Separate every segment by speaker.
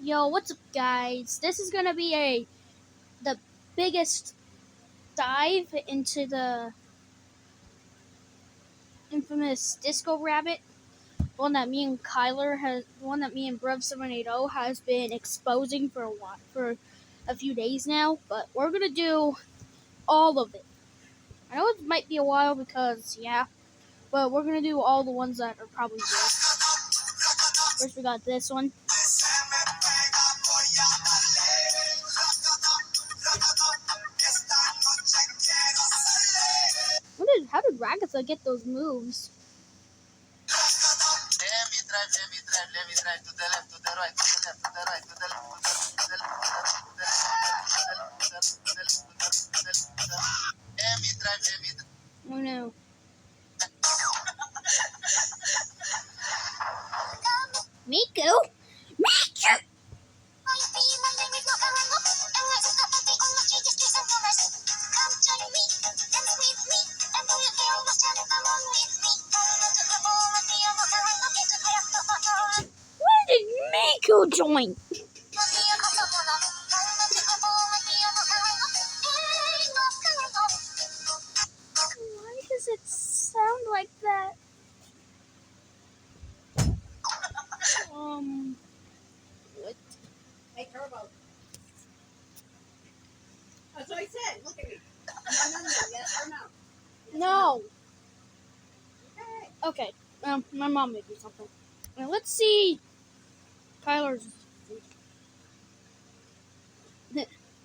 Speaker 1: Yo, what's up, guys? This is gonna be the biggest dive into the infamous Disco Rabbit, one that me and one that me and Brev780 has been exposing for a few days now. But we're gonna do all of it. I know it might be a while because but we're gonna do all the ones that are probably good. First, we got this one. How did Ragatha get those moves? Let me drive to the left, to the right, to the left, to the right, to the left, to the left, to the left, Let me drive. Oh no. Miku? Miku! Where did Miku join? Why does it sound like that? What?
Speaker 2: Hey, Turbo. That's what I said. Look at me. No. Yes or no? Yes
Speaker 1: No.
Speaker 2: Or
Speaker 1: Okay. My mom made me something. Now let's see Kyler's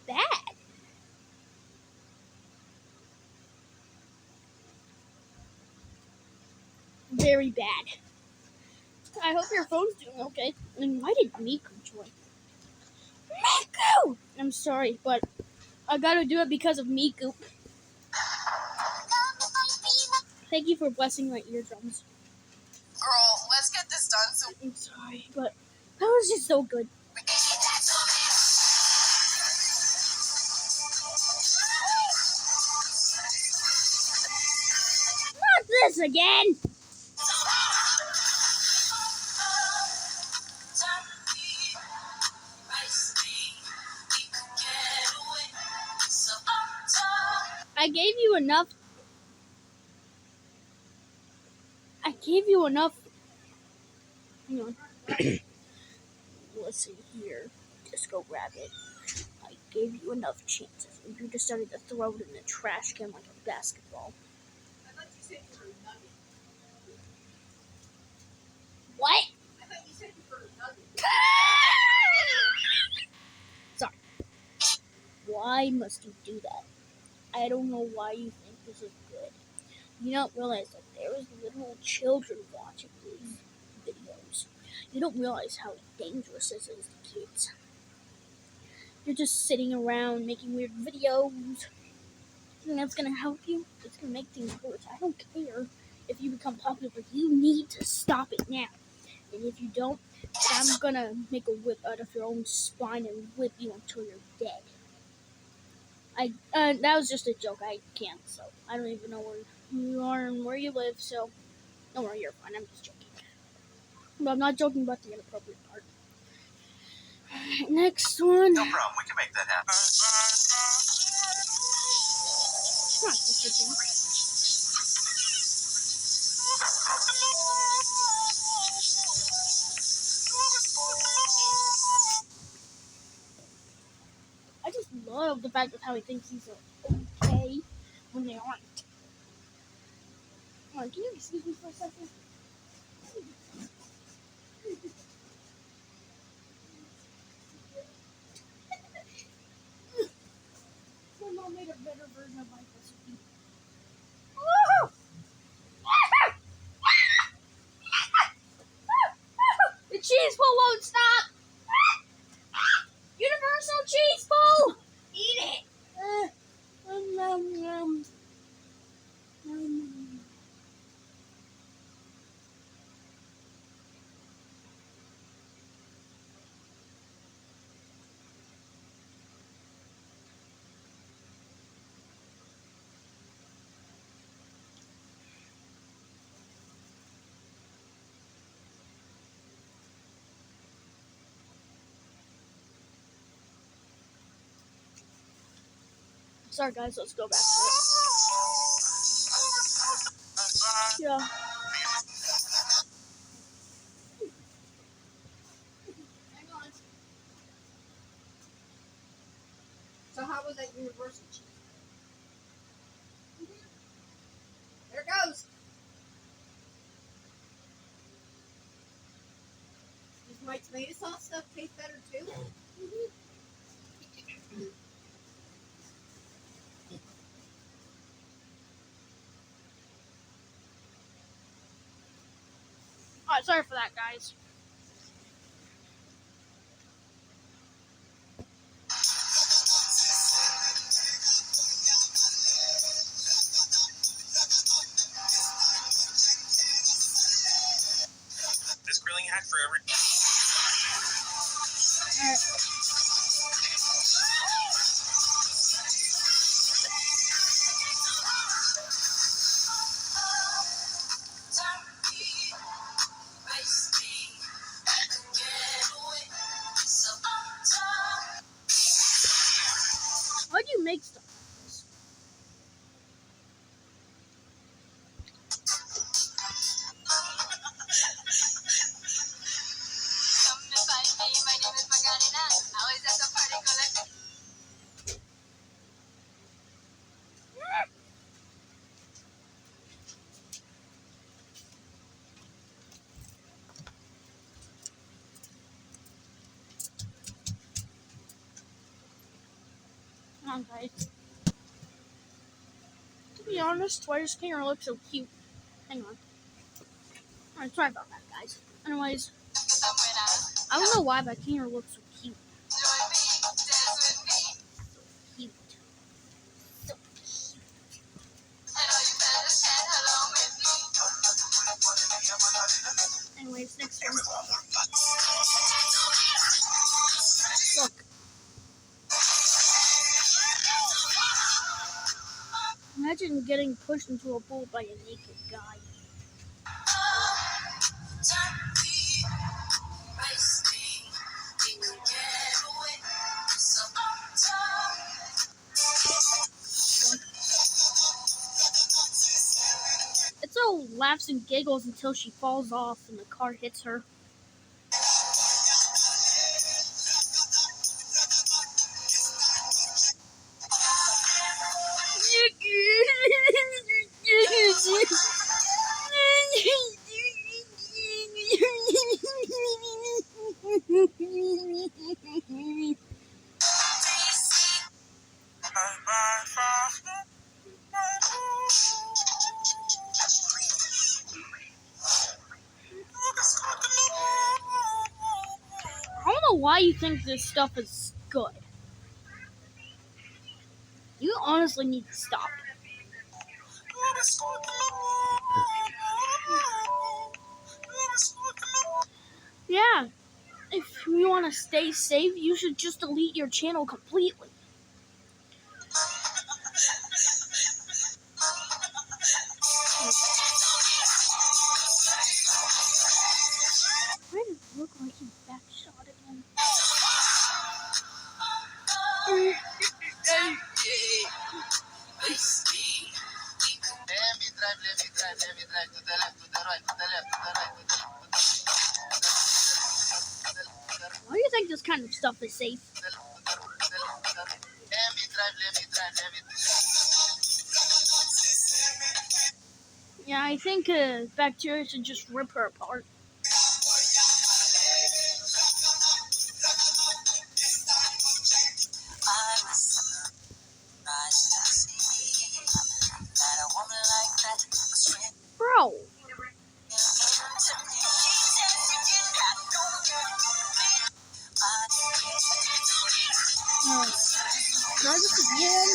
Speaker 1: bad. Very bad. I hope your phone's doing okay. And why did Miku join? Miku! I'm sorry, but I gotta do it because of Miku. Thank you for blessing my eardrums.
Speaker 2: Girl, let's get this done so
Speaker 1: I'm sorry, but that was just so good. Not this again! I gave you enough. Hang on. Let's see here. Disco Rabbit. I gave you enough chances, and you decided to throw it in the trash can like a basketball.
Speaker 2: I thought you said you were a nugget.
Speaker 1: What?
Speaker 2: I thought you said you were a nugget.
Speaker 1: Sorry. Why must you do that? I don't know why you think this is good. You don't realize that there's little children watching these videos. You don't realize how dangerous this is to kids. You're just sitting around making weird videos. And that's gonna help you? It's gonna make things worse. I don't care if you become popular, but you need to stop it now. And if you don't, I'm gonna make a whip out of your own spine and whip you until you're dead. That was just a joke. I can't, so I don't even know where you are and where you live, so don't worry, you're fine. I'm just joking. But I'm not joking about the inappropriate part. Next one.
Speaker 3: No problem. We can make that happen.
Speaker 1: Not this again. I just love the fact of how he thinks he's okay when they aren't. Come on, can you excuse me for a second? My mom made a better version of my recipe. The cheese pull won't stop! Universal cheese pull! Eat it! Nom, nom. Sorry guys, let's go back to it. Yeah.
Speaker 2: Hang on. So how was that university? There it goes. Does my tomato sauce stuff taste better too?
Speaker 1: Alright, sorry for that, guys.
Speaker 3: This grilling hack for every.
Speaker 1: Alright. Why do you make stuff like this? Come on, guys. To be honest, why does Kinger look so cute? Hang on. Alright, sorry about that, guys. Anyways, I don't know why, but Kinger looks so cute. Cute. So cute. Anyways, next one. Look. Imagine getting pushed into a pool by a naked guy. Itzel laughs and giggles until she falls off and the car hits her. I don't know why you think this stuff is good. You honestly need to stop. Yeah, if you want to stay safe, you should just delete your channel completely. Why does it look like he backshot again? Why do you think this kind of stuff is safe? Yeah, I think bacteria should just rip her apart. Bro! Try this again.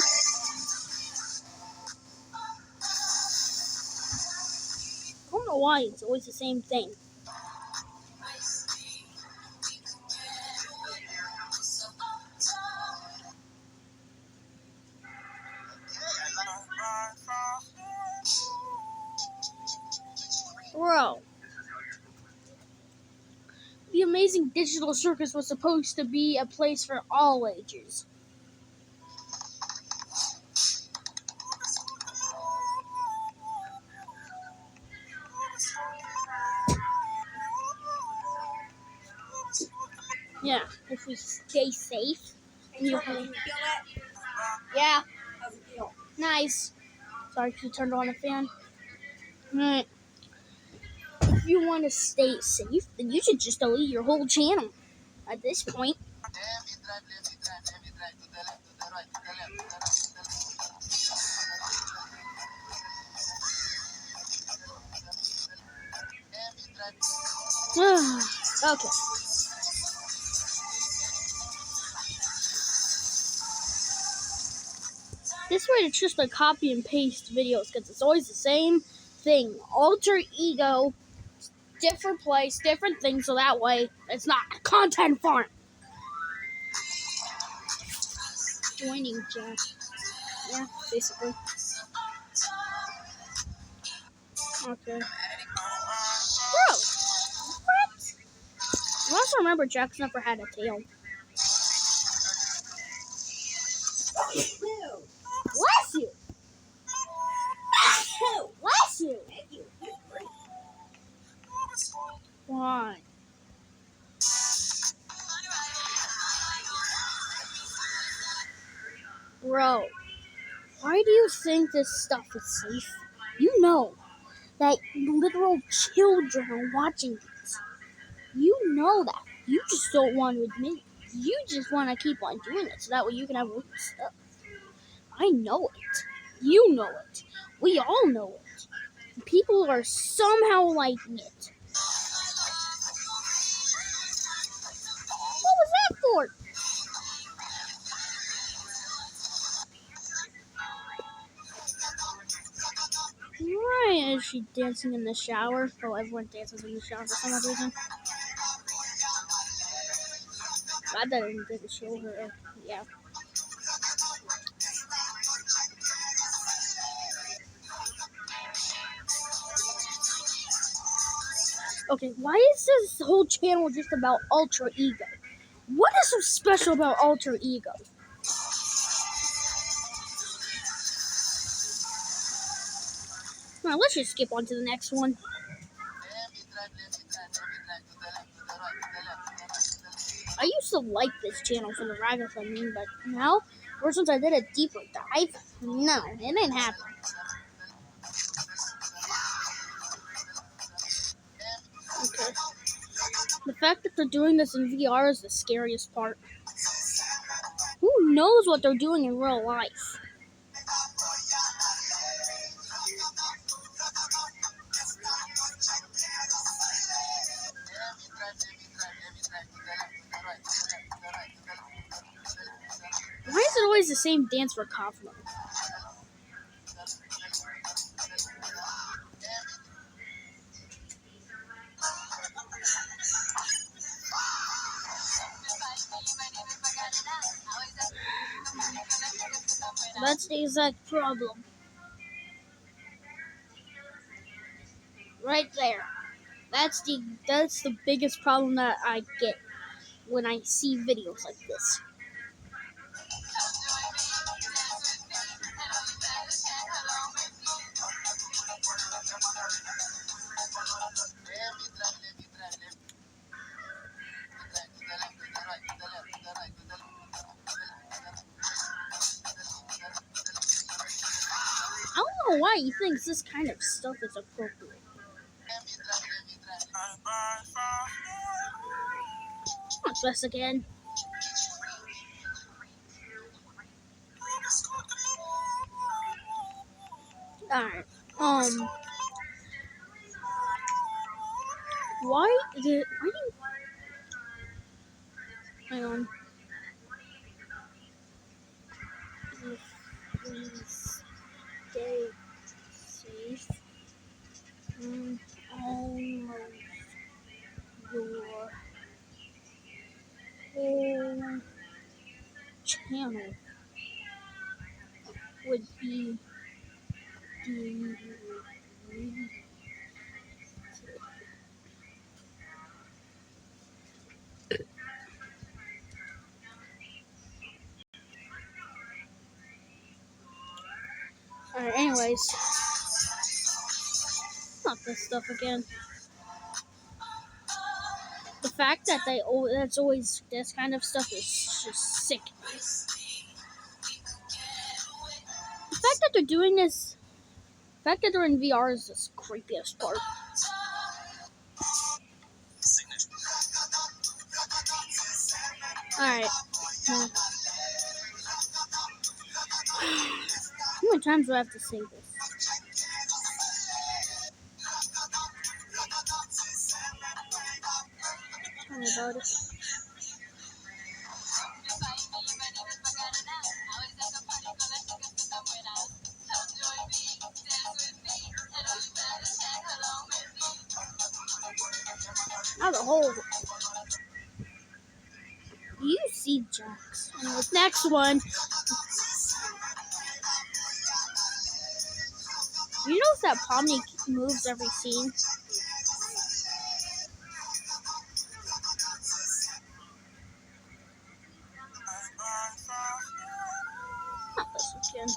Speaker 1: I don't know why it's always the same thing. Bro. The Amazing Digital Circus was supposed to be a place for all ages. Yeah, if we stay safe.
Speaker 2: Hey,
Speaker 1: You-
Speaker 2: Jordan, can you feel that?
Speaker 1: Yeah,
Speaker 2: How's it feel?
Speaker 1: nice. Sorry, you turned on the fan. Alright. If you want to stay safe, then you should just delete your whole channel. At this point. Okay. This way it's just like copy and paste videos because it's always the same thing. Alter ego, different place, different thing, so that way it's not content farm. Joining Jack. Yeah, basically. Okay. Bro! What? You also remember Jack's never had a tail.
Speaker 2: Ew.
Speaker 1: Bless you!
Speaker 2: Ew.
Speaker 1: Bless you!
Speaker 2: Thank you. You're great.
Speaker 1: Why? Bro, why do you think this stuff is safe? You know that literal children are watching these. You know that. You just don't want to admit it. You just want to keep on doing it so that way you can have weird stuff. I know it. You know it. We all know it. People are somehow liking it. What was that for? Why is she dancing in the shower? Oh, everyone dances in the shower for some odd reason. Glad that I didn't show her. Yeah. Okay, why is this whole channel just about Alter Ego? What is so special about Alter Ego? Now, let's just skip on to the next one. I used to like this channel for the Raga thing, but now, ever since I did a deeper dive, no, it ain't happening. Okay. The fact that they're doing this in VR is the scariest part. Who knows what they're doing in real life? Why is it always the same dance for Kaufman? That's the exact problem. Right there. That's the biggest problem that I get when I see videos like this. I don't know why he thinks this kind of stuff is appropriate. Not this again. Alright. Why do you hang on. Please stay safe and almost your whole channel would be deleted. Alright, anyways. Not this stuff again. The fact that that's always this kind of stuff is just sick. The fact that they're doing this, the fact that they're in VR is the creepiest part. Alright. How many times do I have to say this? Tell me about it. Now the whole. You see Jax. And this next one. You notice that Pomni moves every scene? Not this again.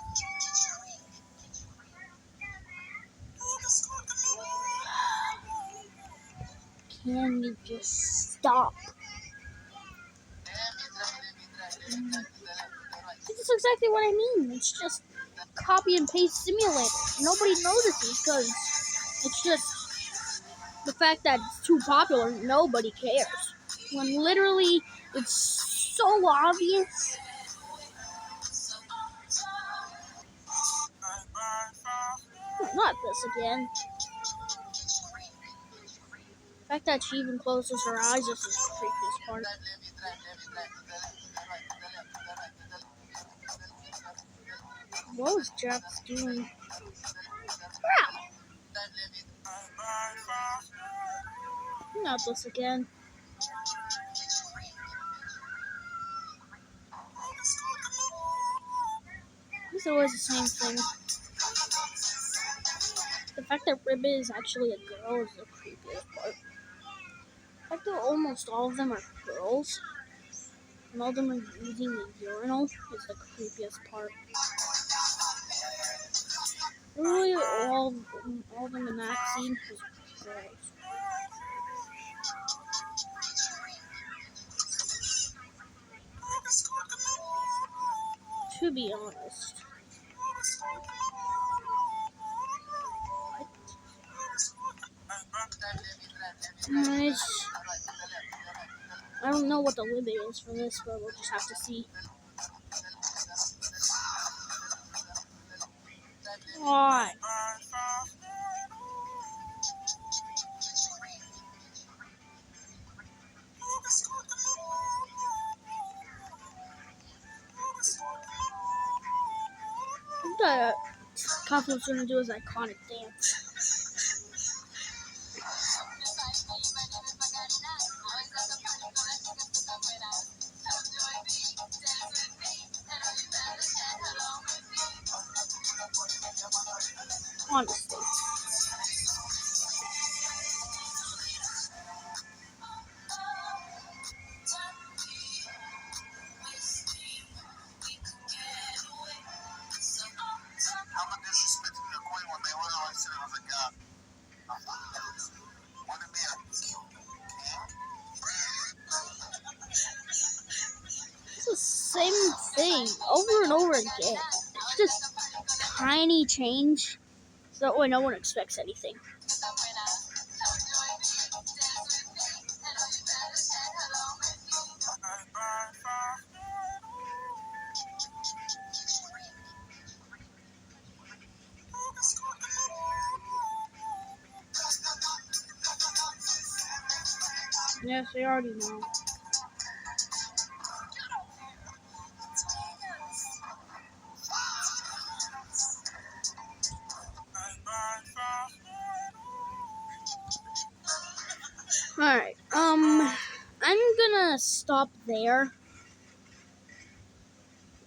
Speaker 1: Can you just stop? This is exactly what I mean. It's just copy and paste simulator. Nobody notices because it's just the fact that it's too popular. Nobody cares. When literally it's so obvious. Not this again. The fact that she even closes her eyes is the creepiest part. What was Jax doing? Crap! Not this again. It's always the same thing. The fact that Ribbit is actually a girl is the creepiest part. The fact that almost all of them are girls, and all of them are using the urinal is the creepiest part. Literally all of them in that scene is girls. To be honest. I don't know what the limit is for this, but we'll just have to see. Why? The Kaufman's gonna do his iconic dance. Honestly. It's the same thing over and over again. It's just tiny change, so that way no one expects anything. Yes, they already know. Alright, I'm gonna stop there.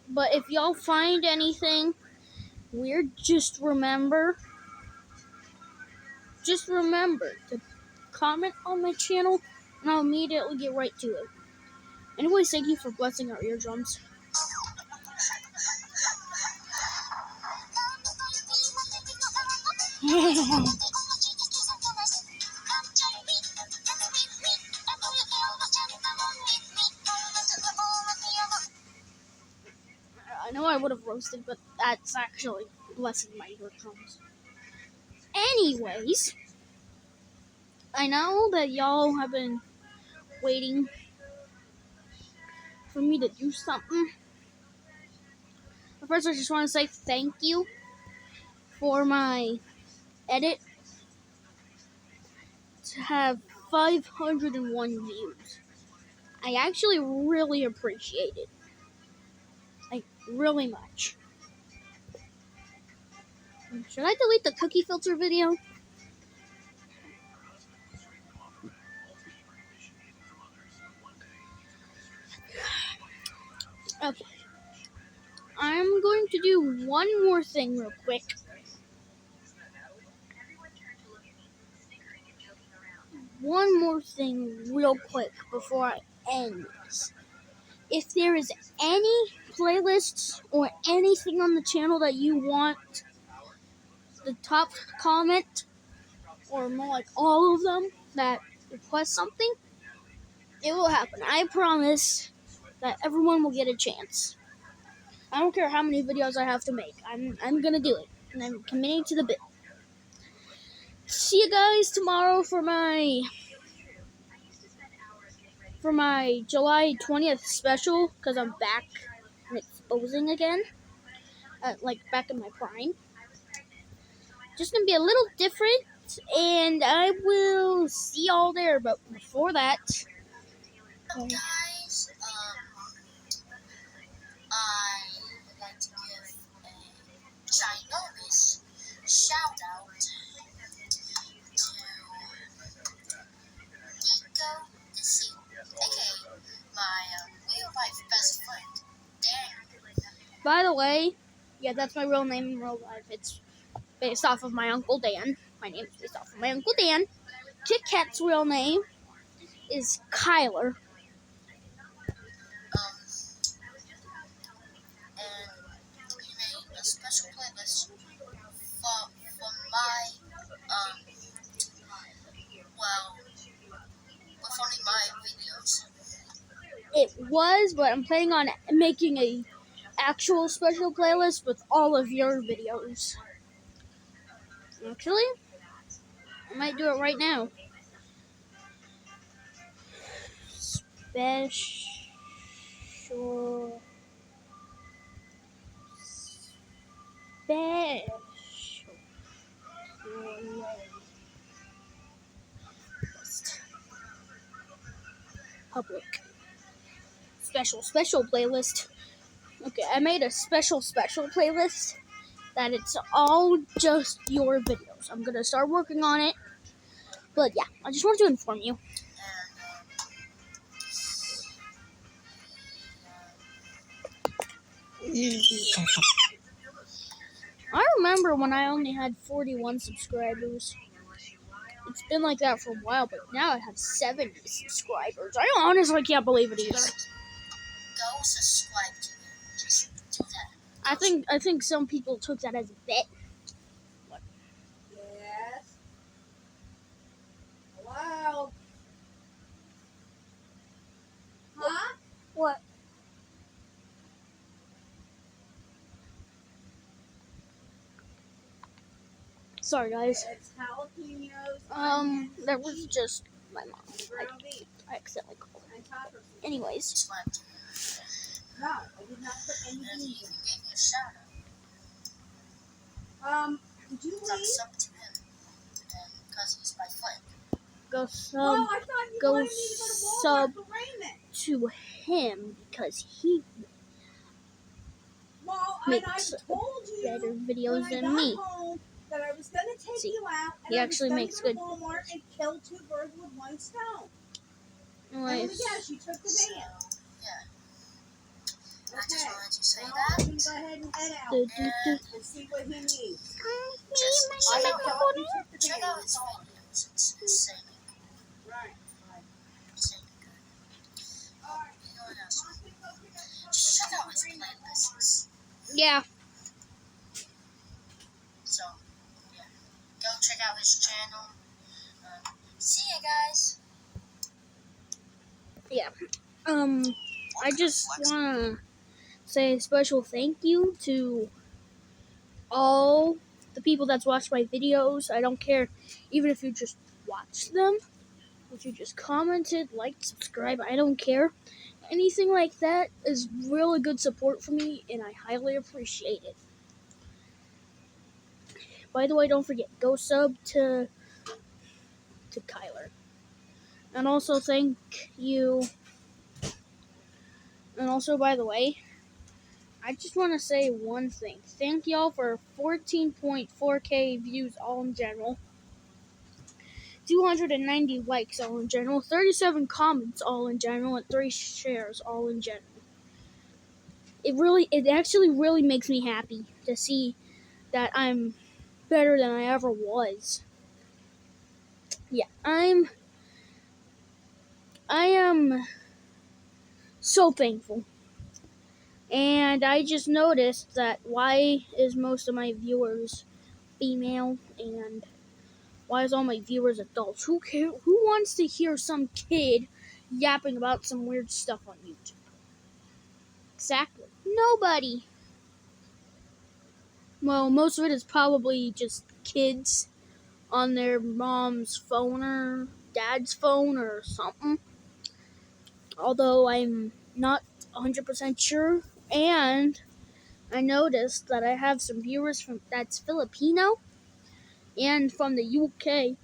Speaker 1: But if y'all find anything weird, just remember to comment on my channel, and I'll immediately get right to it. Anyways, thank you for blessing our eardrums. know I would have roasted, but that's actually lessened my eardrums. Anyways, I know that y'all have been waiting for me to do something. But first, I just want to say thank you for my edit to have 501 views. I actually really appreciate it. Like, really much. Should I delete the cookie filter video? Okay. I'm going to do one more thing real quick. One more thing real quick before I end this. If there is any playlists or anything on the channel that you want the top comment, or more like all of them that request something, it will happen. I promise that everyone will get a chance. I don't care how many videos I have to make. I'm gonna do it, and I'm committing to the bit. See you guys tomorrow for my July 20th special, because I'm back and exposing again, like back in my prime. Just gonna be a little different, and I will see y'all there. But before that,
Speaker 4: guys, I would like to give a ginormous shout out to Nico the Seal, aka my real life best friend, Dan.
Speaker 1: by the way, yeah, that's my real name in real life. It's based off of my Uncle Dan. My name is based off of my Uncle Dan. Kit Kat's real name is Kyler.
Speaker 4: And he made a special playlist for my, with only my videos.
Speaker 1: It was, but I'm planning on making a actual special playlist with all of your videos. Actually, I might do it right now. Special playlist. Public. Special playlist. Okay, I made a special playlist that it's all just your videos. I'm gonna start working on it. But yeah, I just wanted to inform you. I remember when I only had 41 subscribers. It's been like that for a while, but now I have 70 subscribers. I honestly can't believe it either.
Speaker 4: Go subscribe to me. Just do that.
Speaker 1: I think some people took that as a bet.
Speaker 2: Yes. Hello? Huh?
Speaker 1: What? Sorry, guys.
Speaker 2: It's jalapenos.
Speaker 1: That was just my mom.
Speaker 2: ground beef
Speaker 1: I accidentally called her.
Speaker 2: and taco.
Speaker 1: Anyways,
Speaker 4: Subscribe to me.
Speaker 2: No, I did not put any
Speaker 4: And he
Speaker 2: beans
Speaker 4: even gave me a shout
Speaker 2: in.
Speaker 4: out.
Speaker 2: Did you
Speaker 4: So I'm
Speaker 2: leave?
Speaker 4: sub to him. And because he's my friend.
Speaker 1: go
Speaker 2: Well,
Speaker 1: sub
Speaker 2: I thought you
Speaker 1: go
Speaker 2: wanted me to go to Walmart
Speaker 1: sub
Speaker 2: for raiment.
Speaker 1: to him because he
Speaker 2: Well,
Speaker 1: makes
Speaker 2: and I told you
Speaker 1: better
Speaker 2: when
Speaker 1: videos
Speaker 2: I
Speaker 1: than
Speaker 2: got
Speaker 1: me.
Speaker 2: home that I was going to take
Speaker 1: See,
Speaker 2: you out and
Speaker 1: he
Speaker 2: I
Speaker 1: actually
Speaker 2: was
Speaker 1: makes
Speaker 2: going to
Speaker 1: good
Speaker 2: go to Walmart and kill two birds with one stone.
Speaker 1: Anyways,
Speaker 2: Yes, you took the van.
Speaker 4: I just wanted to say
Speaker 2: Well,
Speaker 4: that.
Speaker 2: I'm going to go ahead and head out and see what he needs.
Speaker 4: Just
Speaker 2: I
Speaker 4: check
Speaker 2: thought
Speaker 4: out,
Speaker 2: you took the
Speaker 4: check
Speaker 2: van.
Speaker 4: out his videos. It's insane.
Speaker 2: Right.
Speaker 4: Insane good. You know what else? Just check out his playlists.
Speaker 1: yeah,
Speaker 4: So, yeah. Go check out his channel. See you guys.
Speaker 1: I just wanna say a special thank you to all the people that's watched my videos. I don't care, even if you just watched them, if you just commented, liked, subscribed, I don't care. Anything like that is really good support for me, and I highly appreciate it. By the way, don't forget, go sub to Kyler. And also thank you. And also, by the way, I just want to say one thing. Thank y'all for 14.4K views all in general. 290 likes all in general. 37 comments all in general. And 3 shares all in general. It actually really makes me happy to see that I'm better than I ever was. Yeah, I am so thankful. And I just noticed that why is most of my viewers female and why is all my viewers adults? Who wants to hear some kid yapping about some weird stuff on YouTube? Exactly. Nobody. Well, most of it is probably just kids on their mom's phone or dad's phone or something. Although I'm not 100% sure. And I noticed that I have some viewers that's Filipino and from the UK.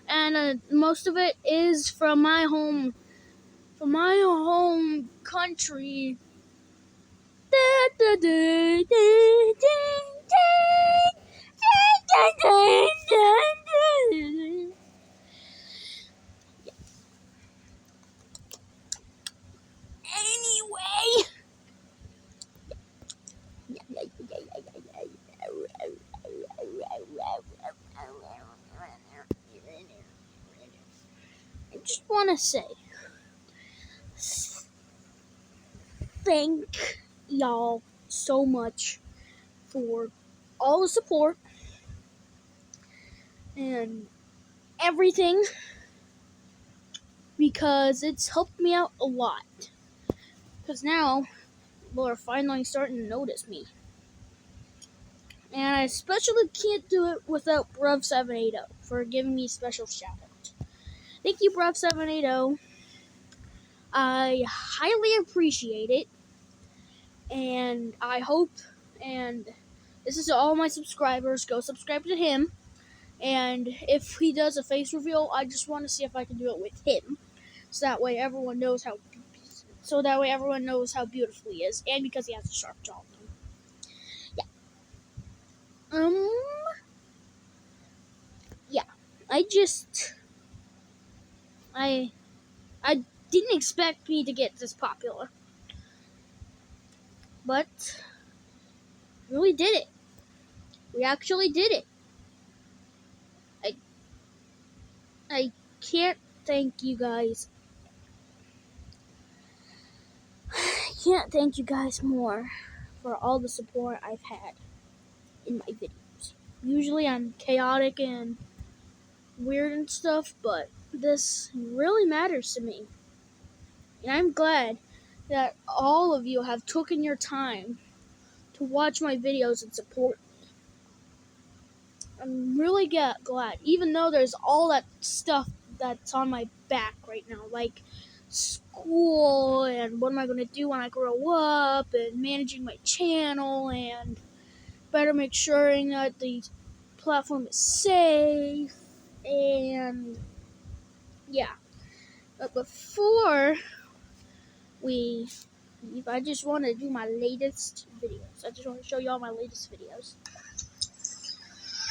Speaker 1: And most of it is from my home country. Anyway. I just want to say thank y'all so much for all the support and everything, because it's helped me out a lot. Because now people are finally starting to notice me. And I especially can't do it without Bruv780 for giving me a special shout out. Thank you, Bruv780. I highly appreciate it. And I hope, and this is to all my subscribers, go subscribe to him. And if he does a face reveal, I just want to see if I can do it with him. So that way everyone knows how beautiful he is. And because he has a sharp jawline. Yeah. I didn't expect me to get this popular. But we really did it. We actually did it. I can't thank you guys. I can't thank you guys more for all the support I've had in my videos. Usually I'm chaotic and weird and stuff, but this really matters to me. And I'm glad that all of you have taken your time to watch my videos and support me. I'm really glad, even though there's all that stuff that's on my back right now, like school and what am I going to do when I grow up and managing my channel and better make sure that the platform is safe and yeah. But before we leave, I just want to do my latest videos. I just want to show y'all my latest videos.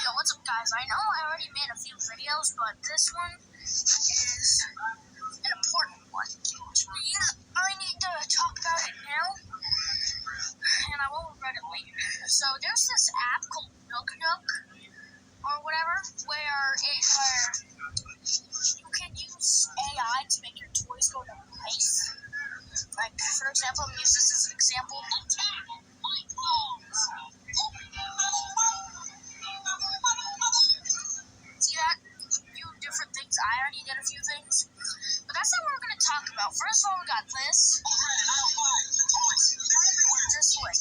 Speaker 4: Yo, what's up, guys? I know I already made a few videos, but this one is an important one. I need to talk about it now, and I will regret it later. So there's this app called Nook or whatever, where you can use AI to make your toys go to life. Like, for example, I'm using this as an example. See that? A few different things. I already did a few things. But that's not what we're going to talk talk about. First of all, we got this. This way.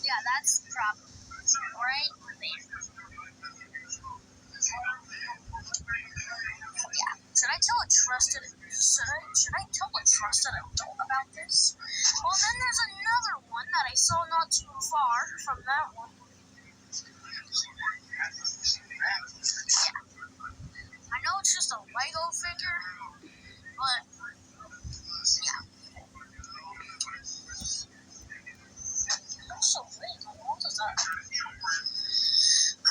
Speaker 4: Yeah, that's the problem. Right there. Yeah. Should I tell a trusted adult about this? Well, then there's another one that I saw not too far from that one. Yeah. I know it's just a Lego figure, but yeah. That's so big. What is that?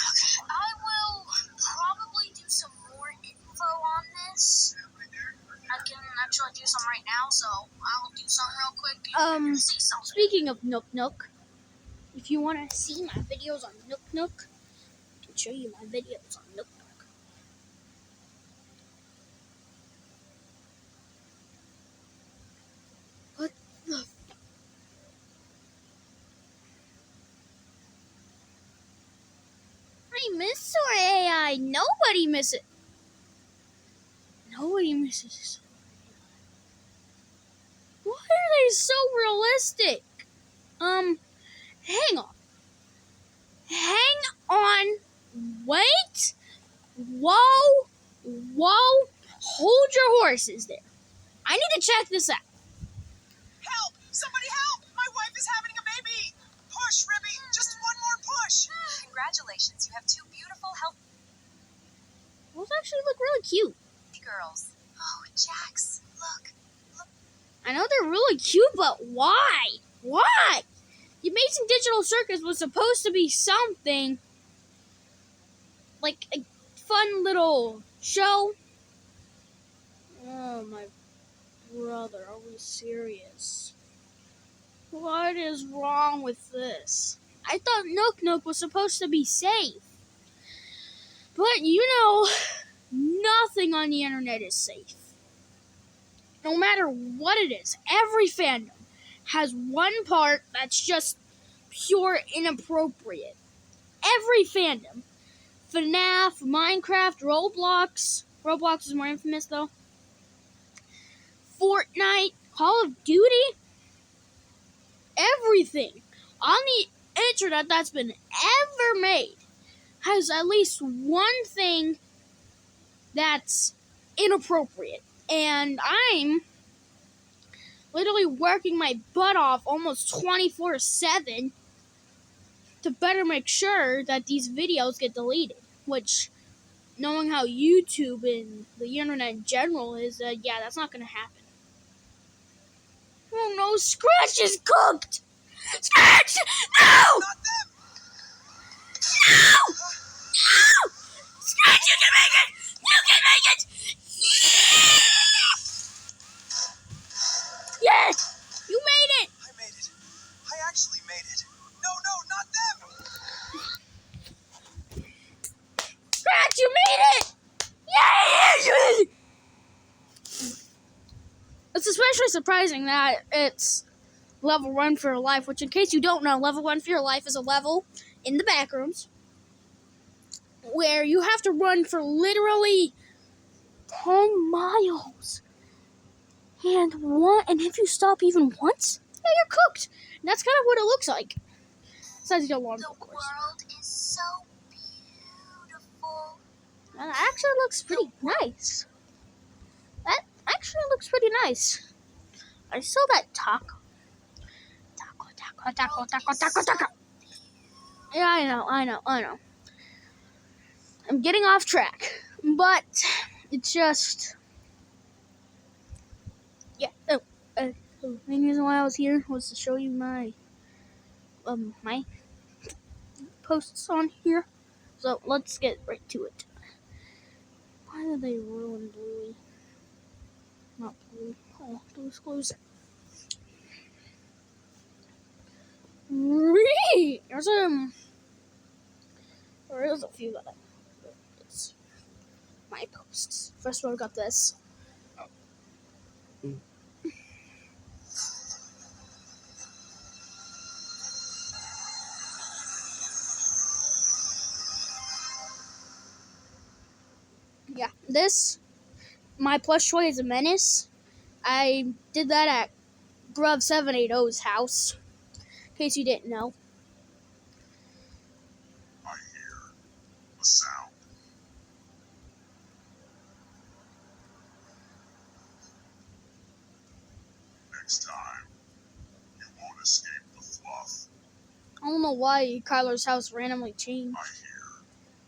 Speaker 4: Okay, I will probably do some more info on this. I can actually do some right now, so I'll do some real quick. You can see something.
Speaker 1: Speaking of Nook Nook, if you want to see my videos on Nook Nook, I can show you my videos on Nook Nook. What the? I miss Sora AI. Nobody misses. Nobody misses. Why are they so realistic? Hang on. Hang on. Wait. Whoa. Hold your horses there. I need to check this out.
Speaker 3: Help! Somebody help! My wife is having a baby! Push, Ribby! Just one more push!
Speaker 2: Congratulations, you have two beautiful, healthy
Speaker 1: Those actually look really cute.
Speaker 2: girls. Oh, Jax, look.
Speaker 1: I know they're really cute, but why? Why? The Amazing Digital Circus was supposed to be something like a fun little show. Oh, my brother, are we serious? What is wrong with this? I thought Nook Nook was supposed to be safe. But you know, nothing on the internet is safe. No matter what it is, every fandom has one part that's just pure inappropriate. Every fandom. FNAF, Minecraft, Roblox. Roblox is more infamous though. Fortnite, Call of Duty. Everything on the internet that's been ever made has at least one thing that's inappropriate. And I'm literally working my butt off almost 24/7 to better make sure that these videos get deleted. Which, knowing how YouTube and the internet in general is, yeah, that's not going to happen. Oh no, Scratch is cooked! Scratch! No!
Speaker 3: Not them!
Speaker 1: No! No! Scratch, you can make it! You can make it! Yes! You made it!
Speaker 3: I made it. I actually made it. No, not them!
Speaker 1: Scratch, you made it! Yay! It's especially surprising that it's level 1 for your life, which in case you don't know, level 1 for your life is a level in the back rooms where you have to run for literally 10 miles. And if you stop even once, yeah, you're cooked. And that's kind of what it looks like. Besides you don't want
Speaker 4: The
Speaker 1: of course.
Speaker 4: world is so beautiful.
Speaker 1: That actually looks pretty nice. That actually looks pretty nice. I saw that taco. Taco. Yeah, I know. I'm getting off track. But it's just... Yeah. The main reason why I was here was to show you my posts on here. So let's get right to it. Why did they ruin Bluey? Not Bluey. Oh, Blue's Clues. There's a few that it's my posts. First one, I got this. Yeah, this, my plush toy is a menace. I did that at Grub780's house, in case you didn't know.
Speaker 3: I hear a sound. Next time, you won't escape the fluff.
Speaker 1: I don't know why Kyler's house randomly changed.
Speaker 3: I hear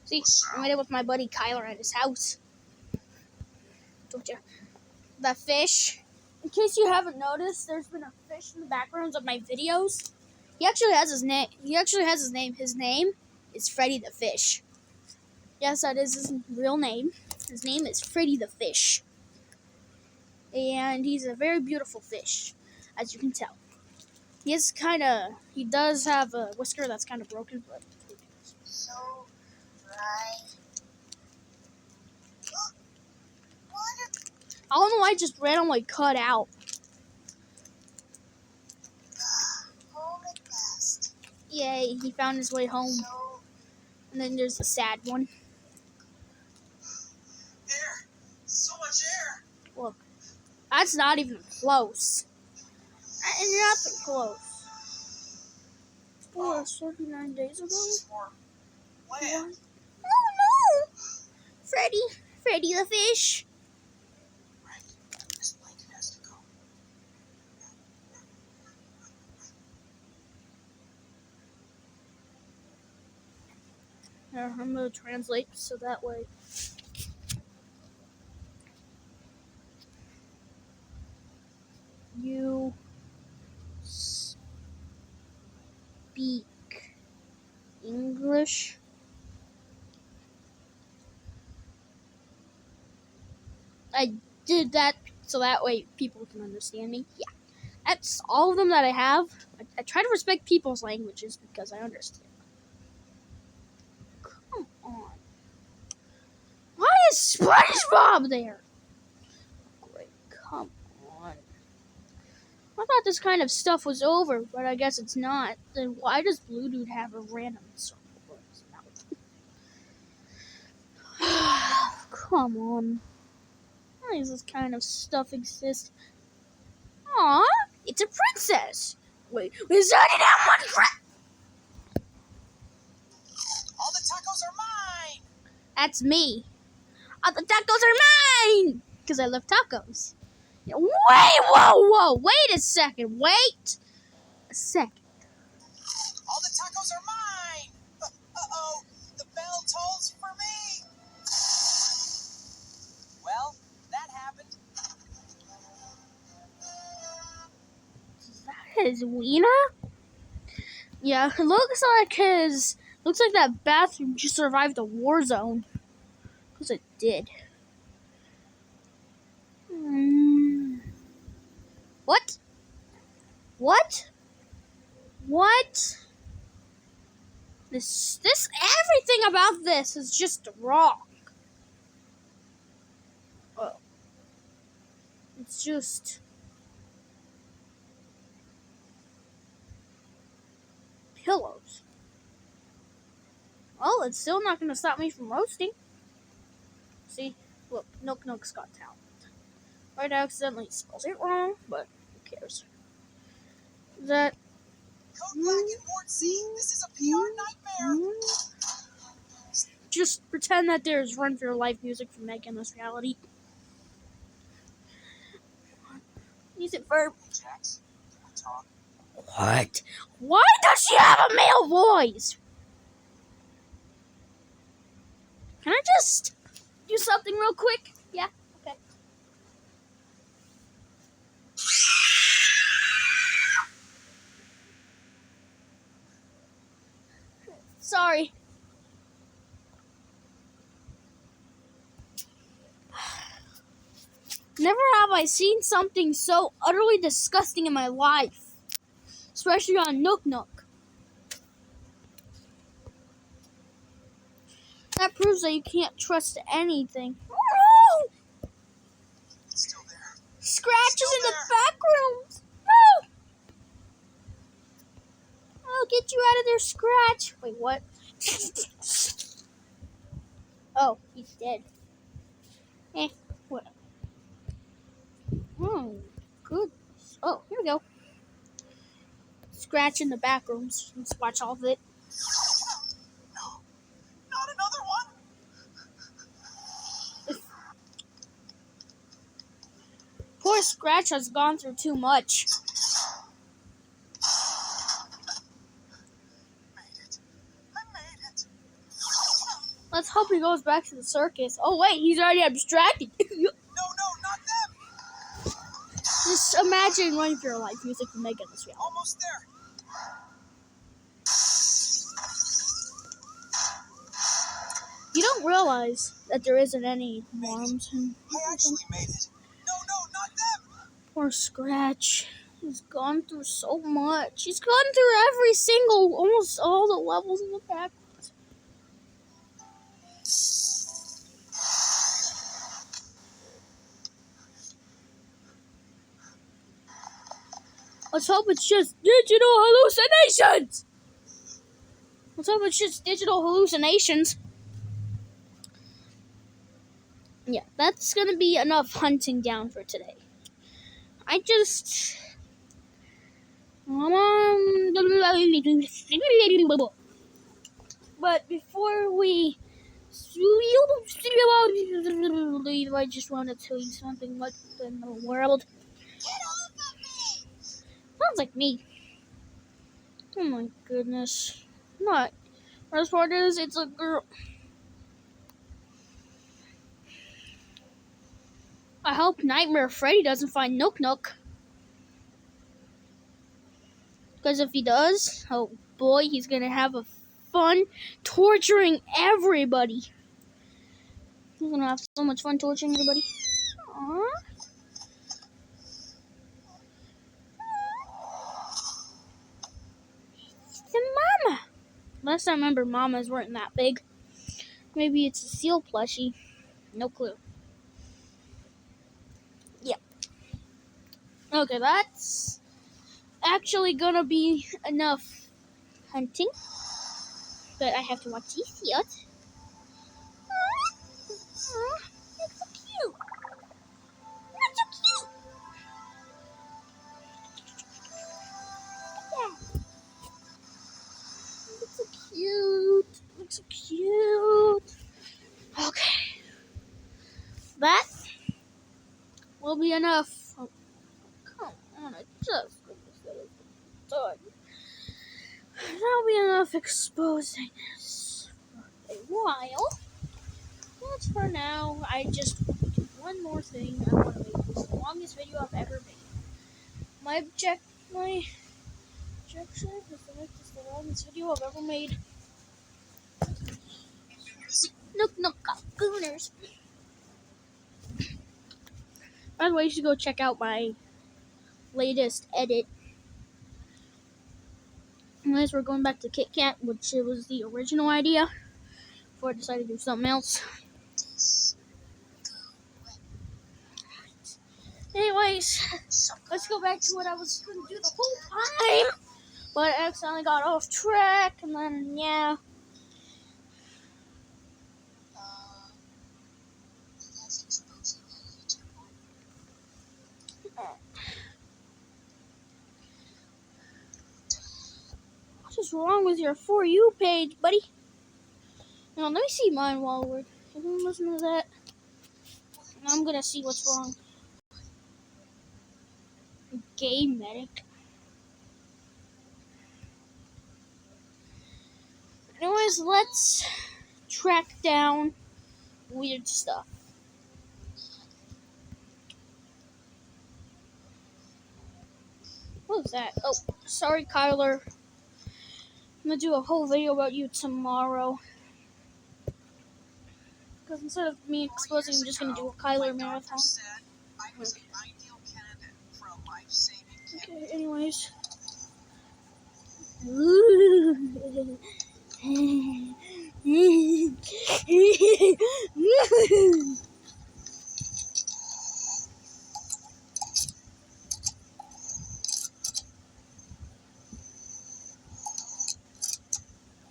Speaker 1: See, I made it with my buddy Kyler at his house. Told you. The fish. In case you haven't noticed, there's been a fish in the backgrounds of my videos. He actually has his name. His name is Freddy the Fish. Yes, that is his real name. His name is Freddy the Fish. And he's a very beautiful fish, as you can tell. He does have a whisker that's kind of broken, but
Speaker 4: So dry.
Speaker 1: I don't know why it just randomly cut out.
Speaker 4: Home at last.
Speaker 1: Yay, he found his way home.
Speaker 4: So
Speaker 1: And then there's a sad one.
Speaker 3: air. So much air.
Speaker 1: Look, that's not even close. And nothing close. It was 39 days ago.
Speaker 3: This is more land.
Speaker 1: Oh no! Freddy the Fish.
Speaker 3: Right. This blanket has to go.
Speaker 1: Here, I'm gonna translate so that way. You speak English? I did that so that way people can understand me. Yeah. That's all of them that I have. I try to respect people's languages because I understand. Come on. Why is SpongeBob there? Great, come on. I thought this kind of stuff was over, but I guess it's not. Then why does Blue Dude have a random circle in his mouth? Come on. Why does this kind of stuff exist? Aw, it's a princess. Wait, is that one crap?
Speaker 3: All the tacos are mine.
Speaker 1: That's me. Oh, the tacos are mine! Because I love tacos. Wait, whoa, wait a second. Wait a second.
Speaker 3: All the tacos are mine. Uh-oh, the bell tolls for me. Well, that happened.
Speaker 1: That is Wiener? Yeah, it looks like that bathroom just survived a war zone. Because it did. What? This everything about this is just wrong. Oh. It's just pillows. Well, it's still not going to stop me from roasting. See? Look, Nook Nook's got talent. Right, I accidentally spells it wrong, but who cares? That.
Speaker 3: Code Black and Ward C. This is a PR nightmare.
Speaker 1: Just pretend that there's Run for Your Life music from Meg in this reality. Use it for.
Speaker 3: Jax, can we talk?
Speaker 1: What? Why does she have a male voice? Can I just do something real quick? Yeah? Okay. Sorry. Never have I seen something so utterly disgusting in my life. Especially on Nook Nook. That proves that you can't trust anything. Oh, no!
Speaker 3: It's still there.
Speaker 1: Scratches in the
Speaker 3: Still there.
Speaker 1: back rooms. No! I'll get you out of there, Scratch. Wait, what? Oh, he's dead. What? Oh, good. Oh, here we go. Scratch in the back rooms. Let's watch all of it.
Speaker 3: No, not another one.
Speaker 1: Poor Scratch has gone through too much.
Speaker 3: Made it. I made it.
Speaker 1: Let's hope he goes back to the circus. Oh wait, he's already abstracted.
Speaker 3: No, not them.
Speaker 1: Just imagine running for your life music to make it this reality.
Speaker 3: Almost there.
Speaker 1: You don't realize that there isn't any worms.
Speaker 3: I actually made it. No, not them.
Speaker 1: Poor Scratch. He's gone through so much. He's gone through every single, almost all the levels in the back. Let's hope it's just digital hallucinations. Let's hope it's just digital hallucinations. Yeah, that's gonna be enough hunting down for today. But before we leave, I just want to tell you something. What in the world?
Speaker 3: Get off of me!
Speaker 1: Sounds like me. Oh my goodness. What? Worst part is, it's a girl. I hope Nightmare Freddy doesn't find Nook Nook. Because if he does, oh boy, he's gonna have a fun torturing everybody. He's gonna have so much fun torturing everybody. Aww. It's a mama. Last I remember, mamas weren't that big. Maybe it's a seal plushie. No clue. Yep. Okay, that's actually gonna be enough hunting. But I have to watch these yet. That's so cute. That's so cute. Yeah. Looks so cute. Looks so cute. Okay. That will be enough. Oh, come on, I just said it was done. That'll be enough exposing this for a while. But for now, I just want to do one more thing. I want to make this the longest video I've ever made. My objection is to make this the longest video I've ever made. Nook Gooners. By the way, you should go check out my latest edit. Anyways, we're going back to Kit Kat, which was the original idea before I decided to do something else. Anyways, let's go back to what I was going to do the whole time, but I accidentally got off track, and then, yeah. What is wrong with your For You page, buddy? Now, let me see mine while we're listening to that. I'm gonna see what's wrong. Gay medic. Anyways, let's track down weird stuff. What was that? Oh, sorry, Kyler. I'm gonna do a whole video about you tomorrow. Because instead of me exposing, I'm just gonna do a Kyler marathon.
Speaker 3: I was the ideal candidate for a life-saving kit.
Speaker 1: Okay, anyways. Why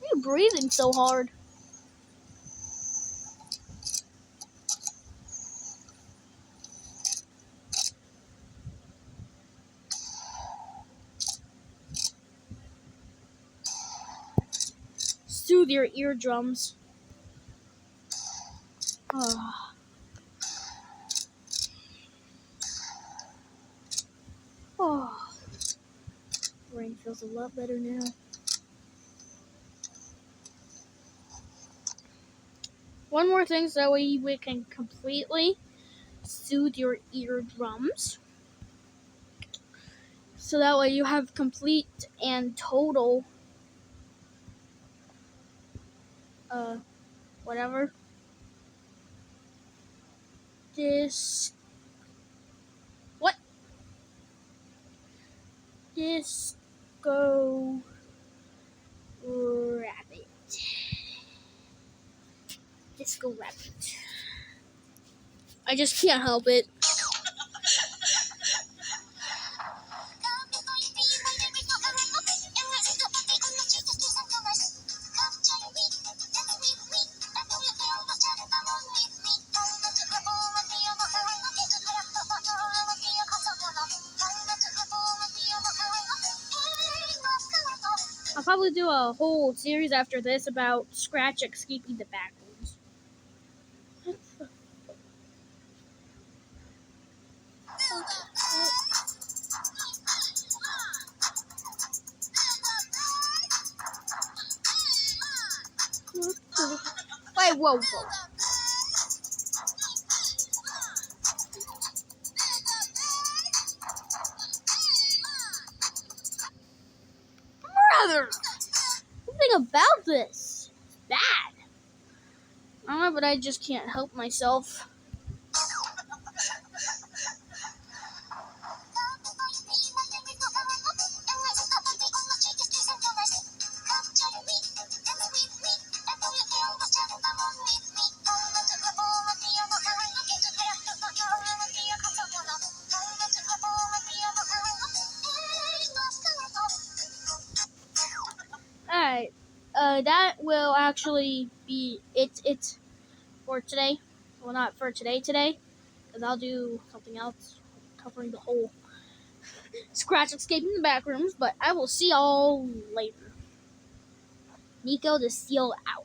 Speaker 1: are you breathing so hard? soothe your eardrums. Oh. Oh. Brain feels a lot better now. One more thing so we can completely soothe your eardrums. So that way you have complete and total whatever. Disco Rabbit. Disco Rabbit. I just can't help it. I'll probably do a whole series after this about Scratch escaping the back rooms. Wait, whoa. Brother! Something about this. It's bad. I don't know, but I just can't help myself. Alright. That will actually be it for today. Well, not for today, because I'll do something else covering the whole Scratch escaping the back rooms, but I will see y'all later. Nico the Seal out.